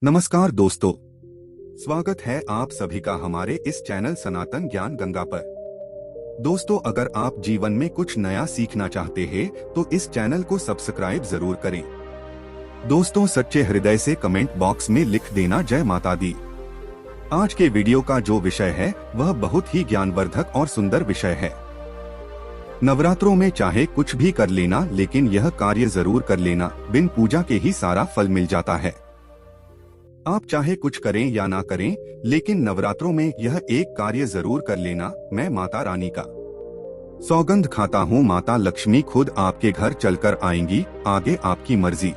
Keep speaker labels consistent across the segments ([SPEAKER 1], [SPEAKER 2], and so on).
[SPEAKER 1] नमस्कार दोस्तों, स्वागत है आप सभी का हमारे इस चैनल सनातन ज्ञान गंगा पर। दोस्तों, अगर आप जीवन में कुछ नया सीखना चाहते हैं तो इस चैनल को सब्सक्राइब जरूर करें। दोस्तों, सच्चे हृदय से कमेंट बॉक्स में लिख देना जय माता दी। आज के वीडियो का जो विषय है वह बहुत ही ज्ञानवर्धक और सुंदर विषय है। नवरात्रों में चाहे कुछ भी कर लेना, लेकिन यह कार्य जरूर कर लेना, बिन पूजा के ही सारा फल मिल जाता है। आप चाहे कुछ करें या ना करें, लेकिन नवरात्रों में यह एक कार्य जरूर कर लेना। मैं माता रानी का सौगंध खाता हूँ, माता लक्ष्मी खुद आपके घर चलकर आएंगी, आगे आपकी मर्जी।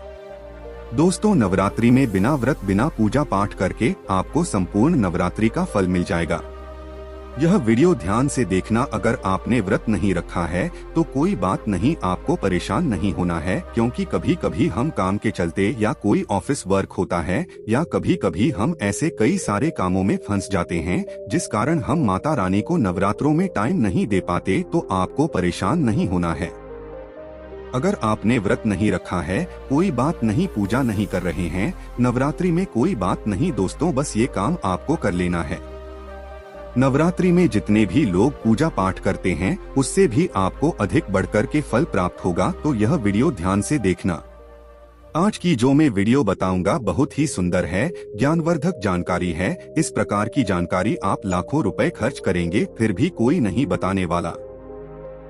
[SPEAKER 1] दोस्तों, नवरात्रि में बिना व्रत बिना पूजा पाठ करके आपको संपूर्ण नवरात्रि का फल मिल जाएगा। यह वीडियो ध्यान से देखना। अगर आपने व्रत नहीं रखा है तो कोई बात नहीं, आपको परेशान नहीं होना है, क्योंकि कभी कभी हम काम के चलते या कोई ऑफिस वर्क होता है या कभी कभी हम ऐसे कई सारे कामों में फंस जाते हैं जिस कारण हम माता रानी को नवरात्रों में टाइम नहीं दे पाते। तो आपको परेशान नहीं होना है। अगर आपने व्रत नहीं रखा है, कोई बात नहीं, पूजा नहीं कर रहे हैं नवरात्रि में, कोई बात नहीं दोस्तों, बस ये काम आपको कर लेना है। नवरात्रि में जितने भी लोग पूजा पाठ करते हैं उससे भी आपको अधिक बढ़कर के फल प्राप्त होगा। तो यह वीडियो ध्यान से देखना। आज की जो मैं वीडियो बताऊंगा बहुत ही सुंदर है, ज्ञानवर्धक जानकारी है। इस प्रकार की जानकारी आप लाखों रुपए खर्च करेंगे फिर भी कोई नहीं बताने वाला।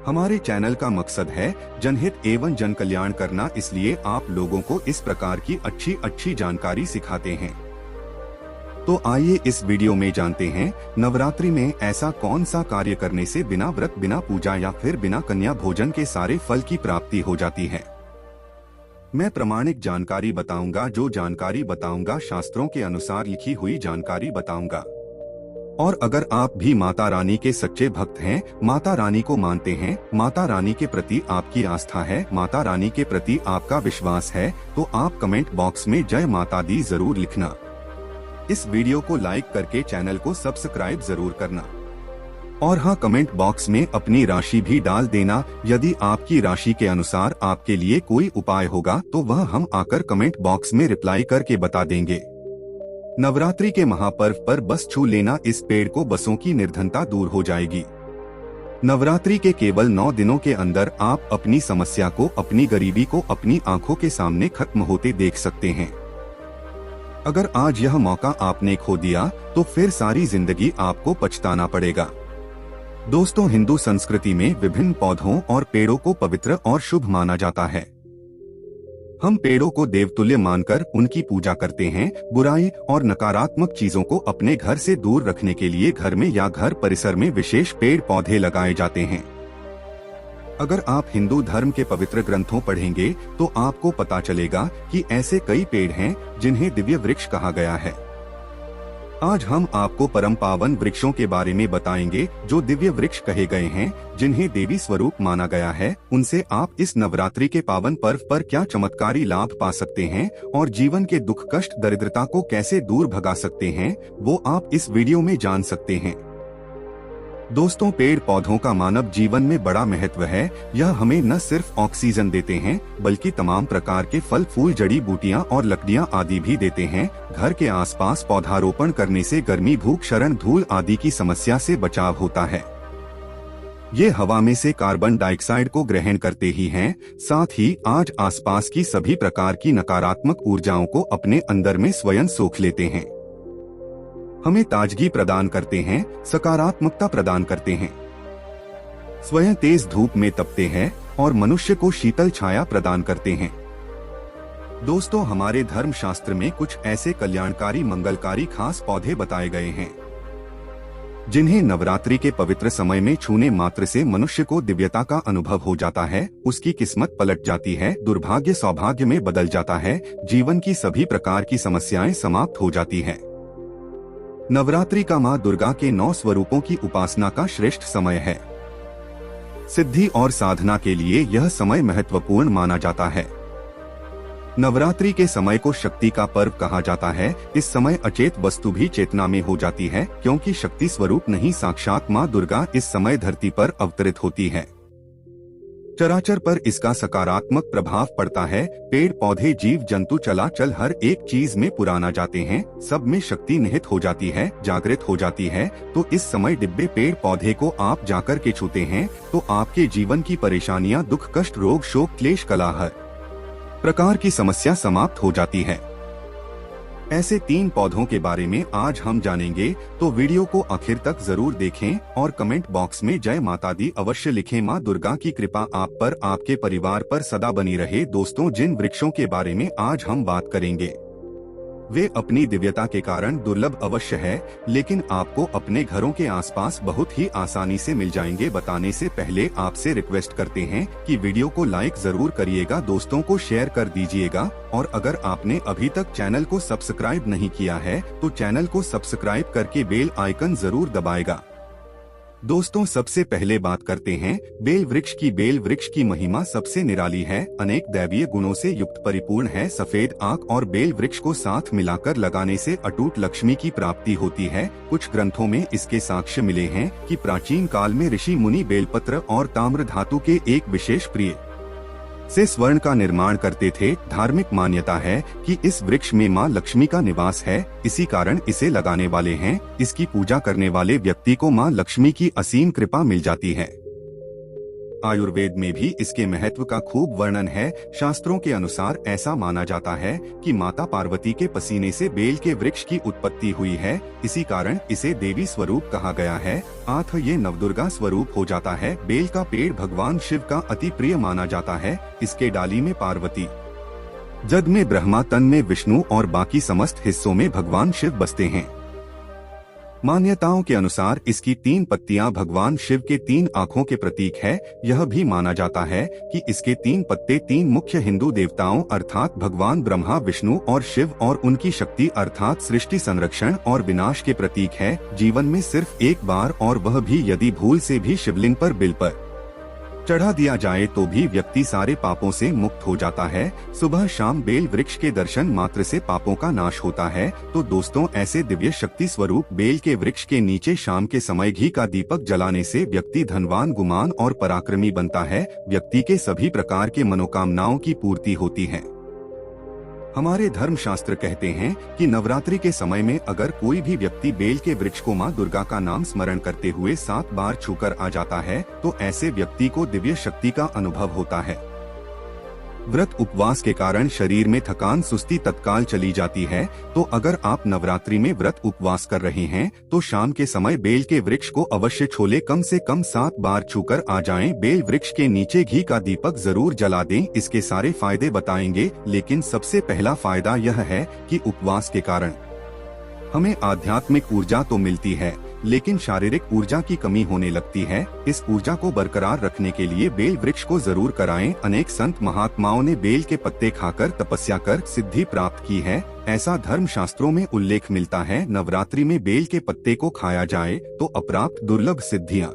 [SPEAKER 1] हमारे चैनल का मकसद है जनहित एवं जन कल्याण करना, इसलिए आप लोगों को इस प्रकार की अच्छी अच्छी जानकारी सिखाते हैं। तो आइए इस वीडियो में जानते हैं नवरात्रि में ऐसा कौन सा कार्य करने से बिना व्रत बिना पूजा या फिर बिना कन्या भोजन के सारे फल की प्राप्ति हो जाती है। मैं प्रामाणिक जानकारी बताऊंगा। जो जानकारी बताऊंगा शास्त्रों के अनुसार लिखी हुई जानकारी बताऊंगा। और अगर आप भी माता रानी के सच्चे भक्त हैं, माता रानी को मानते हैं, माता रानी के प्रति आपकी आस्था है, माता रानी के प्रति आपका विश्वास है, तो आप कमेंट बॉक्स में जय माता दी जरूर लिखना। इस वीडियो को लाइक करके चैनल को सब्सक्राइब जरूर करना। और हाँ, कमेंट बॉक्स में अपनी राशि भी डाल देना। यदि आपकी राशि के अनुसार आपके लिए कोई उपाय होगा तो वह हम आकर कमेंट बॉक्स में रिप्लाई करके बता देंगे। नवरात्रि के महापर्व पर बस छू लेना इस पेड़ को, बसों की निर्धनता दूर हो जाएगी। नवरात्रि के केवल 9 दिनों के अंदर आप अपनी समस्या को, अपनी गरीबी को अपनी आंखों के सामने खत्म होते देख सकते हैं। अगर आज यह मौका आपने खो दिया तो फिर सारी जिंदगी आपको पछताना पड़ेगा। दोस्तों, हिंदू संस्कृति में विभिन्न पौधों और पेड़ों को पवित्र और शुभ माना जाता है। हम पेड़ों को देवतुल्य मानकर उनकी पूजा करते हैं। बुराई और नकारात्मक चीजों को अपने घर से दूर रखने के लिए घर में या घर परिसर में विशेष पेड़ पौधे लगाए जाते हैं। अगर आप हिंदू धर्म के पवित्र ग्रंथों पढ़ेंगे तो आपको पता चलेगा कि ऐसे कई पेड़ हैं जिन्हें दिव्य वृक्ष कहा गया है। आज हम आपको परम पावन वृक्षों के बारे में बताएंगे जो दिव्य वृक्ष कहे गए हैं, जिन्हें देवी स्वरूप माना गया है। उनसे आप इस नवरात्रि के पावन पर्व पर क्या चमत्कारी लाभ पा सकते हैं और जीवन के दुख कष्ट दरिद्रता को कैसे दूर भगा सकते हैं, वो आप इस वीडियो में जान सकते हैं। दोस्तों, पेड़ पौधों का मानव जीवन में बड़ा महत्व है। यह हमें न सिर्फ ऑक्सीजन देते हैं बल्कि तमाम प्रकार के फल फूल, जड़ी बूटियां और लकड़ियां आदि भी देते हैं। घर के आसपास पौधारोपण करने से गर्मी, भूख, क्षरण, धूल आदि की समस्या से बचाव होता है। ये हवा में से कार्बन डाइऑक्साइड को ग्रहण करते ही हैं, साथ ही आज आसपास की सभी प्रकार की नकारात्मक ऊर्जाओं को अपने अंदर में स्वयं सोख लेते हैं। हमें ताजगी प्रदान करते हैं, सकारात्मकता प्रदान करते हैं, स्वयं तेज धूप में तपते हैं और मनुष्य को शीतल छाया प्रदान करते हैं। दोस्तों, हमारे धर्म शास्त्र में कुछ ऐसे कल्याणकारी मंगलकारी खास पौधे बताए गए हैं जिन्हें नवरात्रि के पवित्र समय में छूने मात्र से मनुष्य को दिव्यता का अनुभव हो जाता है, उसकी किस्मत पलट जाती है, दुर्भाग्य सौभाग्य में बदल जाता है, जीवन की सभी प्रकार की समस्याएं समाप्त हो जाती है। नवरात्रि का मां दुर्गा के 9 स्वरूपों की उपासना का श्रेष्ठ समय है। सिद्धि और साधना के लिए यह समय महत्वपूर्ण माना जाता है। नवरात्रि के समय को शक्ति का पर्व कहा जाता है। इस समय अचेत वस्तु भी चेतना में हो जाती है, क्योंकि शक्ति स्वरूप नहीं, साक्षात मां दुर्गा इस समय धरती पर अवतरित होती है। चराचर पर इसका सकारात्मक प्रभाव पड़ता है। पेड़ पौधे जीव जंतु चलाचल हर एक चीज में पुराना जाते हैं, सब में शक्ति निहित हो जाती है, जागृत हो जाती है। तो इस समय डिब्बे पेड़ पौधे को आप जाकर के छूते हैं तो आपके जीवन की परेशानियां, दुख, कष्ट, रोग, शोक, क्लेश, कलह हर प्रकार की समस्या समाप्त हो जाती है। ऐसे 3 पौधों के बारे में आज हम जानेंगे, तो वीडियो को आखिर तक जरूर देखें और कमेंट बॉक्स में जय माता दी अवश्य लिखें। माँ दुर्गा की कृपा आप पर, आपके परिवार पर सदा बनी रहे। दोस्तों, जिन वृक्षों के बारे में आज हम बात करेंगे वे अपनी दिव्यता के कारण दुर्लभ अवश्य है, लेकिन आपको अपने घरों के आसपास बहुत ही आसानी से मिल जाएंगे। बताने से पहले आपसे रिक्वेस्ट करते हैं कि वीडियो को लाइक जरूर करिएगा, दोस्तों को शेयर कर दीजिएगा और अगर आपने अभी तक चैनल को सब्सक्राइब नहीं किया है तो चैनल को सब्सक्राइब करके बेल आइकन जरूर दबाएगा। दोस्तों, सबसे पहले बात करते हैं बेल वृक्ष की। बेल वृक्ष की महिमा सबसे निराली है, अनेक दैवीय गुणों से युक्त परिपूर्ण है। सफेद आंख और बेल वृक्ष को साथ मिलाकर लगाने से अटूट लक्ष्मी की प्राप्ति होती है। कुछ ग्रंथों में इसके साक्ष्य मिले हैं कि प्राचीन काल में ऋषि मुनि बेलपत्र और ताम्र धातु के एक विशेष प्रिय से स्वर्ण का निर्माण करते थे। धार्मिक मान्यता है कि इस वृक्ष में मां लक्ष्मी का निवास है, इसी कारण इसे लगाने वाले हैं, इसकी पूजा करने वाले व्यक्ति को मां लक्ष्मी की असीम कृपा मिल जाती है। आयुर्वेद में भी इसके महत्व का खूब वर्णन है। शास्त्रों के अनुसार ऐसा माना जाता है कि माता पार्वती के पसीने से बेल के वृक्ष की उत्पत्ति हुई है, इसी कारण इसे देवी स्वरूप कहा गया है। आठ ये नवदुर्गा स्वरूप हो जाता है। बेल का पेड़ भगवान शिव का अति प्रिय माना जाता है। इसके डाली में पार्वती, जद में ब्रह्मा, तन में विष्णु और बाकी समस्त हिस्सों में भगवान शिव बसते हैं। मान्यताओं के अनुसार इसकी 3 पत्तियां भगवान शिव के 3 आँखों के प्रतीक है। यह भी माना जाता है कि इसके 3 पत्ते 3 मुख्य हिंदू देवताओं अर्थात भगवान ब्रह्मा, विष्णु और शिव और उनकी शक्ति अर्थात सृष्टि, संरक्षण और विनाश के प्रतीक है। जीवन में सिर्फ एक बार, और वह भी यदि भूल से भी शिवलिंग पर बिल पर चढ़ा दिया जाए तो भी व्यक्ति सारे पापों से मुक्त हो जाता है। सुबह शाम बेल वृक्ष के दर्शन मात्र से पापों का नाश होता है। तो दोस्तों, ऐसे दिव्य शक्ति स्वरूप बेल के वृक्ष के नीचे शाम के समय घी का दीपक जलाने से व्यक्ति धनवान, गुमान और पराक्रमी बनता है। व्यक्ति के सभी प्रकार के मनोकामनाओं की पूर्ति होती है। हमारे धर्म शास्त्र कहते हैं कि नवरात्रि के समय में अगर कोई भी व्यक्ति बेल के वृक्ष को मां दुर्गा का नाम स्मरण करते हुए 7 बार छूकर आ जाता है तो ऐसे व्यक्ति को दिव्य शक्ति का अनुभव होता है। व्रत उपवास के कारण शरीर में थकान, सुस्ती तत्काल चली जाती है। तो अगर आप नवरात्रि में व्रत उपवास कर रहे हैं तो शाम के समय बेल के वृक्ष को अवश्य छोले, कम से कम 7 बार छूकर आ जाएं। बेल वृक्ष के नीचे घी का दीपक जरूर जला दें। इसके सारे फायदे बताएंगे, लेकिन सबसे पहला फायदा यह है कि उपवास के कारण हमें आध्यात्मिक ऊर्जा तो मिलती है, लेकिन शारीरिक ऊर्जा की कमी होने लगती है। इस ऊर्जा को बरकरार रखने के लिए बेल वृक्ष को जरूर कराएं। अनेक संत महात्माओं ने बेल के पत्ते खाकर तपस्या कर सिद्धि प्राप्त की है, ऐसा धर्म शास्त्रों में उल्लेख मिलता है। नवरात्रि में बेल के पत्ते को खाया जाए तो अप्राप्त दुर्लभ सिद्धियां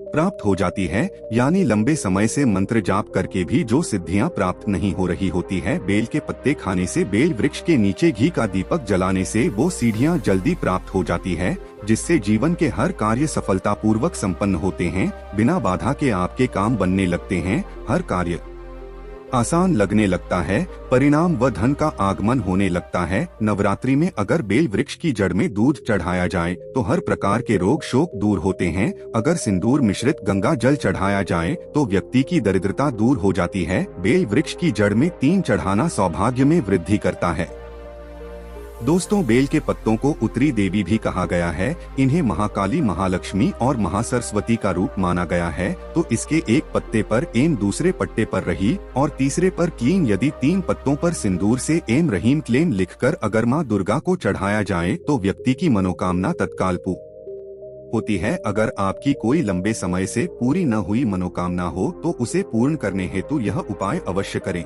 [SPEAKER 1] प्राप्त हो जाती है, यानी लंबे समय से मंत्र जाप करके भी जो सिद्धियां प्राप्त नहीं हो रही होती है, बेल के पत्ते खाने से, बेल वृक्ष के नीचे घी का दीपक जलाने से वो सीढ़ियां जल्दी प्राप्त हो जाती है, जिससे जीवन के हर कार्य सफलतापूर्वक संपन्न होते हैं। बिना बाधा के आपके काम बनने लगते हैं, हर कार्य आसान लगने लगता है, परिणाम व धन का आगमन होने लगता है। नवरात्रि में अगर बेल वृक्ष की जड़ में दूध चढ़ाया जाए तो हर प्रकार के रोग शोक दूर होते हैं। अगर सिंदूर मिश्रित गंगा जल चढ़ाया जाए तो व्यक्ति की दरिद्रता दूर हो जाती है। बेल वृक्ष की जड़ में 3 चढ़ाना सौभाग्य में वृद्धि करता है। दोस्तों, बेल के पत्तों को उत्तरी देवी भी कहा गया है। इन्हें महाकाली, महालक्ष्मी और महासरस्वती का रूप माना गया है। तो इसके एक पत्ते पर एम, दूसरे पट्टे पर रही और तीसरे पर क्लीन, यदि 3 पत्तों पर सिंदूर से एम रहीम क्लेम लिखकर अगर मां दुर्गा को चढ़ाया जाए तो व्यक्ति की मनोकामना तत्काल पूरी होती है। अगर आपकी कोई लंबे समय से पूरी न हुई मनोकामना हो तो उसे पूर्ण करने हेतु यह उपाय अवश्य करें।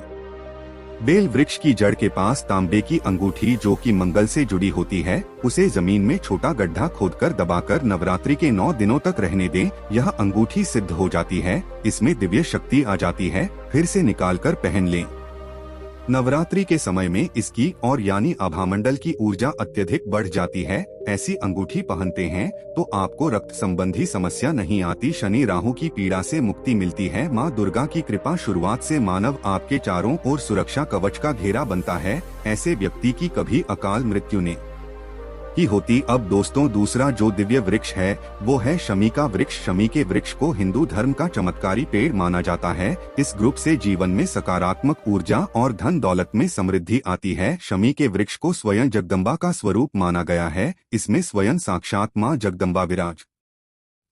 [SPEAKER 1] बेल वृक्ष की जड़ के पास तांबे की अंगूठी जो कि मंगल से जुड़ी होती है, उसे जमीन में छोटा गड्ढा खोदकर दबाकर नवरात्रि के 9 दिनों तक रहने दें। यह अंगूठी सिद्ध हो जाती है, इसमें दिव्य शक्ति आ जाती है, फिर से निकालकर पहन लें। नवरात्रि के समय में इसकी और यानी आभामंडल की ऊर्जा अत्यधिक बढ़ जाती है। ऐसी अंगूठी पहनते हैं तो आपको रक्त संबंधी समस्या नहीं आती, शनि राहु की पीड़ा से मुक्ति मिलती है। माँ दुर्गा की कृपा शुरुआत से मानव आपके चारों ओर सुरक्षा कवच का घेरा बनता है। ऐसे व्यक्ति की कभी अकाल मृत्यु ने ही होती। अब दोस्तों, दूसरा जो दिव्य वृक्ष है वो है शमी का वृक्ष। शमी के वृक्ष को हिंदू धर्म का चमत्कारी पेड़ माना जाता है। इस ग्रुप से जीवन में सकारात्मक ऊर्जा और धन दौलत में समृद्धि आती है। शमी के वृक्ष को स्वयं जगदम्बा का स्वरूप माना गया है। इसमें स्वयं साक्षात माँ जगदम्बा विराज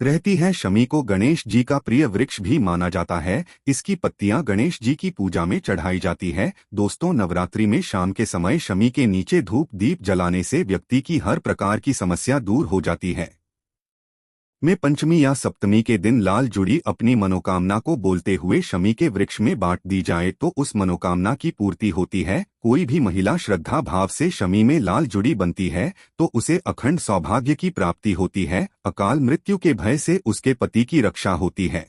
[SPEAKER 1] रहती है। शमी को गणेश जी का प्रिय वृक्ष भी माना जाता है। इसकी पत्तियां गणेश जी की पूजा में चढ़ाई जाती है। दोस्तों, नवरात्रि में शाम के समय शमी के नीचे धूप दीप जलाने से व्यक्ति की हर प्रकार की समस्या दूर हो जाती है। में पंचमी या सप्तमी के दिन लाल जुड़ी अपनी मनोकामना को बोलते हुए शमी के वृक्ष में बांट दी जाए तो उस मनोकामना की पूर्ति होती है। कोई भी महिला श्रद्धा भाव से शमी में लाल जुड़ी बनती है तो उसे अखंड सौभाग्य की प्राप्ति होती है। अकाल मृत्यु के भय से उसके पति की रक्षा होती है।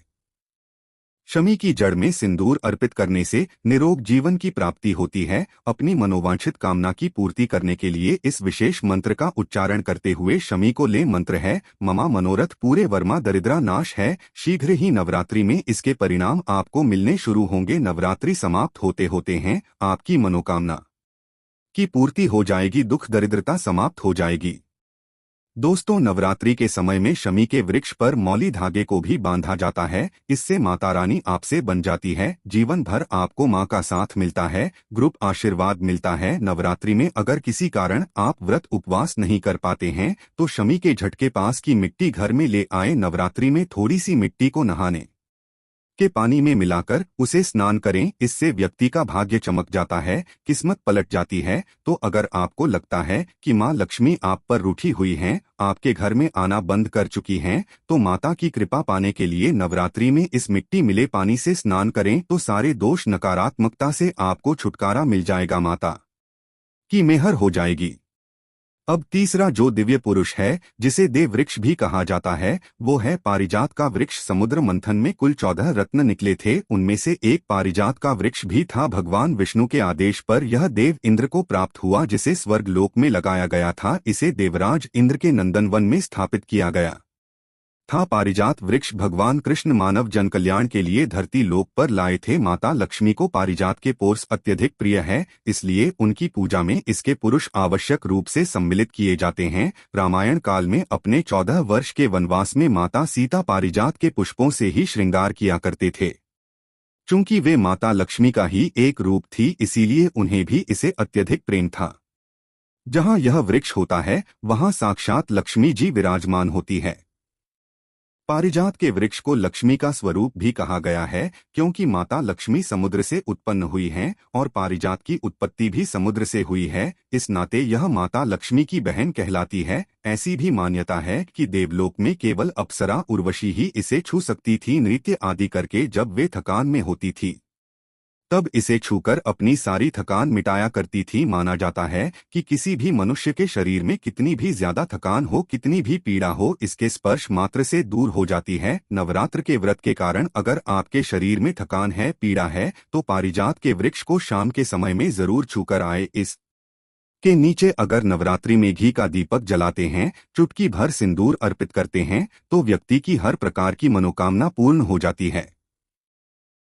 [SPEAKER 1] शमी की जड़ में सिंदूर अर्पित करने से निरोग जीवन की प्राप्ति होती है। अपनी मनोवांछित कामना की पूर्ति करने के लिए इस विशेष मंत्र का उच्चारण करते हुए शमी को ले। मंत्र है ममा मनोरथ पूरे वर्मा दरिद्रा नाश है। शीघ्र ही नवरात्रि में इसके परिणाम आपको मिलने शुरू होंगे। नवरात्रि समाप्त होते होते हैं आपकी मनोकामना की पूर्ति हो जाएगी, दुख दरिद्रता समाप्त हो जाएगी। दोस्तों, नवरात्रि के समय में शमी के वृक्ष पर मौली धागे को भी बांधा जाता है। इससे माता रानी आपसे बन जाती है। जीवन भर आपको मां का साथ मिलता है, ग्रुप आशीर्वाद मिलता है। नवरात्रि में अगर किसी कारण आप व्रत उपवास नहीं कर पाते हैं तो शमी के झटके पास की मिट्टी घर में ले आए। नवरात्रि में थोड़ी सी मिट्टी को नहाने के पानी में मिलाकर उसे स्नान करें। इससे व्यक्ति का भाग्य चमक जाता है, किस्मत पलट जाती है। तो अगर आपको लगता है कि माँ लक्ष्मी आप पर रूठी हुई हैं, आपके घर में आना बंद कर चुकी हैं, तो माता की कृपा पाने के लिए नवरात्रि में इस मिट्टी मिले पानी से स्नान करें तो सारे दोष नकारात्मकता से आपको छुटकारा मिल जाएगा, माता की मेहर हो जाएगी। अब तीसरा जो दिव्य पुरुष है जिसे देव वृक्ष भी कहा जाता है वो है पारिजात का वृक्ष। समुद्र मंथन में कुल 14 रत्न निकले थे, उनमें से एक पारिजात का वृक्ष भी था। भगवान विष्णु के आदेश पर यह देव इंद्र को प्राप्त हुआ जिसे स्वर्ग लोक में लगाया गया था। इसे देवराज इंद्र के नंदनवन में स्थापित किया गया था। पारिजात वृक्ष भगवान कृष्ण मानव जन कल्याण के लिए धरती लोक पर लाए थे। माता लक्ष्मी को पारिजात के पोर्स अत्यधिक प्रिय है, इसलिए उनकी पूजा में इसके पुरुष आवश्यक रूप से सम्मिलित किए जाते हैं। रामायण काल में अपने 14 वर्ष के वनवास में माता सीता पारिजात के पुष्पों से ही श्रृंगार किया करते थे। चूंकि वे माता लक्ष्मी का ही एक रूप थी, इसीलिए उन्हें भी इसे अत्यधिक प्रेम था। जहाँ यह वृक्ष होता है वहाँ साक्षात लक्ष्मी जी विराजमान होती है। पारिजात के वृक्ष को लक्ष्मी का स्वरूप भी कहा गया है क्योंकि माता लक्ष्मी समुद्र से उत्पन्न हुई हैं और पारिजात की उत्पत्ति भी समुद्र से हुई है। इस नाते यह माता लक्ष्मी की बहन कहलाती है। ऐसी भी मान्यता है कि देवलोक में केवल अप्सरा उर्वशी ही इसे छू सकती थी। नृत्य आदि करके जब वे थकान में होती थी तब इसे छूकर अपनी सारी थकान मिटाया करती थी। माना जाता है कि किसी भी मनुष्य के शरीर में कितनी भी ज्यादा थकान हो, कितनी भी पीड़ा हो, इसके स्पर्श मात्र से दूर हो जाती है। नवरात्र के व्रत के कारण अगर आपके शरीर में थकान है, पीड़ा है, तो पारिजात के वृक्ष को शाम के समय में जरूर छूकर आए। इस के नीचे अगर नवरात्रि में घी का दीपक जलाते हैं, चुटकी भर सिंदूर अर्पित करते हैं तो व्यक्ति की हर प्रकार की मनोकामना पूर्ण हो जाती है।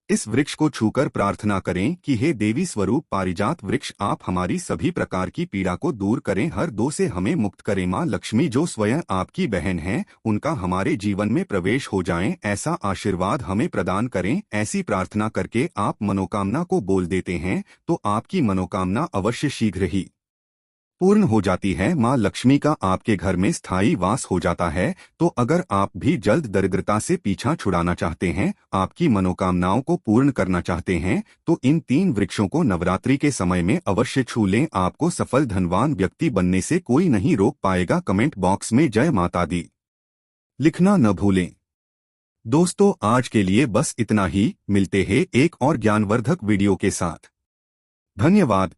[SPEAKER 1] इस वृक्ष को छूकर प्रार्थना करें कि हे देवी स्वरूप पारिजात वृक्ष, आप हमारी सभी प्रकार की पीड़ा को दूर करें, हर दो से हमें मुक्त करें। माँ लक्ष्मी जो स्वयं आपकी बहन हैं, उनका हमारे जीवन में प्रवेश हो जाएं, ऐसा आशीर्वाद हमें प्रदान करें। ऐसी प्रार्थना करके आप मनोकामना को बोल देते हैं तो आपकी मनोकामना अवश्य शीघ्र ही पूर्ण हो जाती है। माँ लक्ष्मी का आपके घर में स्थायी वास हो जाता है। तो अगर आप भी जल्द दरिद्रता से पीछा छुड़ाना चाहते हैं, आपकी मनोकामनाओं को पूर्ण करना चाहते हैं, तो इन 3 वृक्षों को नवरात्रि के समय में अवश्य छू लें। आपको सफल धनवान व्यक्ति बनने से कोई नहीं रोक पाएगा। कमेंट बॉक्स में जय माता दी लिखना न भूलें। दोस्तों, आज के लिए बस इतना ही। मिलते हैं एक और ज्ञानवर्धक वीडियो के साथ। धन्यवाद।